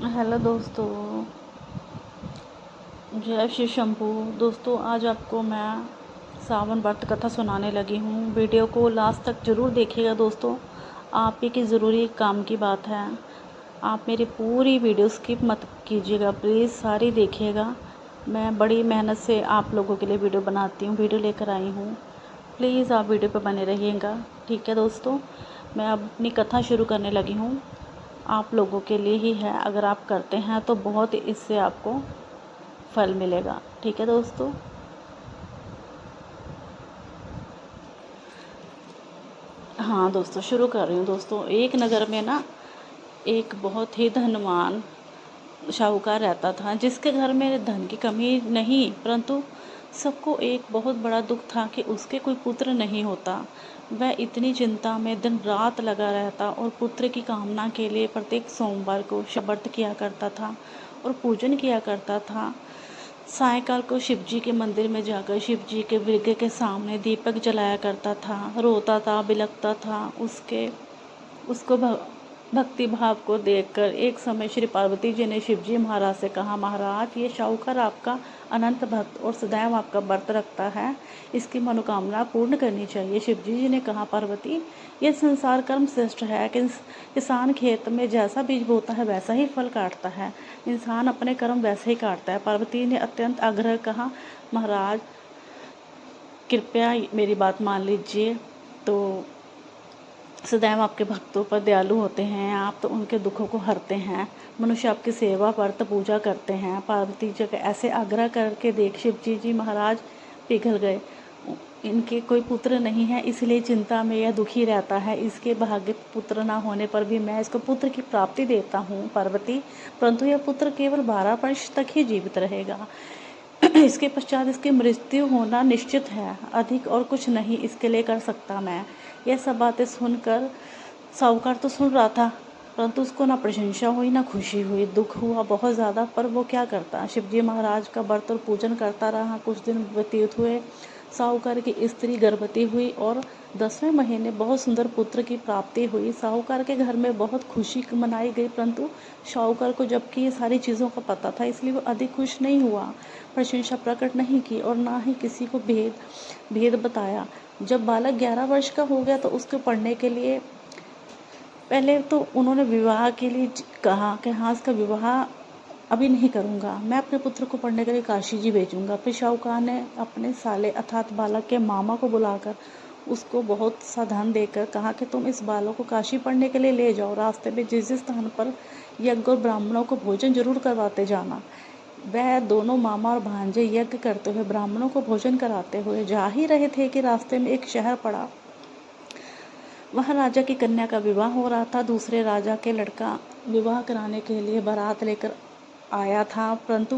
Hello दोस्तों, जय श्री शंभू। दोस्तों, आज आपको मैं सावन व्रत कथा सुनाने लगी हूँ। वीडियो को लास्ट तक ज़रूर देखिएगा दोस्तों, आप ही की ज़रूरी काम की बात है। आप मेरी पूरी वीडियो स्किप मत कीजिएगा प्लीज़, सारी देखिएगा। मैं बड़ी मेहनत से आप लोगों के लिए वीडियो बनाती हूँ, वीडियो लेकर आई हूँ। प्लीज़ आप वीडियो पर बने रहिएगा, ठीक है दोस्तों। मैं अब अपनी कथा शुरू करने लगी हूँ। आप लोगों के लिए ही है, अगर आप करते हैं तो बहुत इससे आपको फल मिलेगा, ठीक है दोस्तों। हाँ दोस्तों, शुरू कर रही हूँ दोस्तों। एक नगर में ना एक बहुत ही धनवान शाहूकार रहता था, जिसके घर में धन की कमी नहीं, परंतु सबको एक बहुत बड़ा दुख था कि उसके कोई पुत्र नहीं होता। वह इतनी चिंता में दिन रात लगा रहता और पुत्र की कामना के लिए प्रत्येक सोमवार को व्रत किया करता था और पूजन किया करता था। सायंकाल को शिव जी के मंदिर में जाकर शिव जी के विग्रह के सामने दीपक जलाया करता था, रोता था, बिलखता था। उसको भक्ति भाव को देखकर एक समय श्री पार्वती जी ने शिव जी महाराज से कहा, महाराज, ये शाहूकार आपका अनंत भक्त और सदैव आपका व्रत रखता है, इसकी मनोकामना पूर्ण करनी चाहिए। शिव जी ने कहा, पार्वती, यह संसार कर्म श्रेष्ठ है कि किसान खेत में जैसा बीज बोता है वैसा ही फल काटता है, इंसान अपने कर्म वैसे ही काटता है। पार्वती ने अत्यंत आग्रह कहा, महाराज कृपया मेरी बात मान लीजिए। तो सदैव आपके भक्तों पर दयालु होते हैं, आप तो उनके दुखों को हरते हैं, मनुष्य आपकी सेवा व्रत पूजा करते हैं। पार्वती जी का ऐसे आग्रह करके देख शिव जी महाराज पिघल गए। इनके कोई पुत्र नहीं है, इसलिए चिंता में यह दुखी रहता है। इसके भाग्य पुत्र ना होने पर भी मैं इसको पुत्र की प्राप्ति देता हूँ पार्वती, परंतु यह पुत्र केवल 12 वर्ष तक ही जीवित रहेगा। इसके पश्चात इसकी मृत्यु होना निश्चित है, अधिक और कुछ नहीं इसके लिए कर सकता मैं। यह सब बातें सुनकर साहूकार तो सुन रहा था, परंतु उसको ना प्रशंसा हुई ना खुशी हुई, दुख हुआ बहुत ज़्यादा। पर वो क्या करता, शिवजी महाराज का व्रत और पूजन करता रहा। कुछ दिन व्यतीत हुए, साहूकार की स्त्री गर्भवती हुई और 10वें महीने बहुत सुंदर पुत्र की प्राप्ति हुई। साहूकार के घर में बहुत खुशी मनाई गई, परंतु साहूकार को जबकि ये सारी चीज़ों का पता था, इसलिए वो अधिक खुश नहीं हुआ, प्रशंसा प्रकट नहीं की और ना ही किसी को भेद बताया। जब बालक 11 वर्ष का हो गया तो उसको पढ़ने के लिए पहले तो उन्होंने विवाह के लिए कहा कि हाँ, इसका विवाह अभी नहीं करूँगा, मैं अपने पुत्र को पढ़ने के लिए काशी जी भेजूँगा। फिर शाहूकार ने अपने साले अर्थात बालक के मामा को बुलाकर उसको बहुत सा धन देकर कहा कि तुम इस बालक को काशी पढ़ने के लिए ले जाओ, रास्ते में जिस जिस स्थान पर यज्ञ और ब्राह्मणों को भोजन जरूर करवाते जाना। वह दोनों मामा और भांजे यज्ञ करते हुए ब्राह्मणों को भोजन कराते हुए जा ही रहे थे कि रास्ते में एक शहर पड़ा। वहाँ राजा की कन्या का विवाह हो रहा था। दूसरे राजा के लड़का विवाह कराने के लिए बारात लेकर आया था, परंतु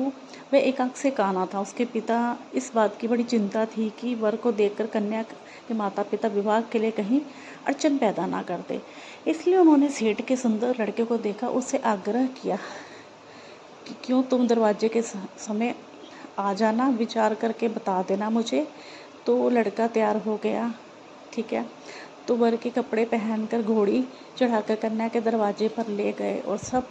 वह एक आंख से काना था। उसके पिता इस बात की बड़ी चिंता थी कि वर को देखकर कन्या के माता पिता विवाह के लिए कहीं अड़चन पैदा ना कर दे। इसलिए उन्होंने सेठ के सुंदर लड़के को देखा, उससे आग्रह किया कि क्यों तुम दरवाजे के समय आ जाना, विचार करके बता देना मुझे। तो लड़का तैयार हो गया, ठीक है। तो वर के कपड़े पहनकर घोड़ी चढ़ाकर कन्या के दरवाजे पर ले गए और सब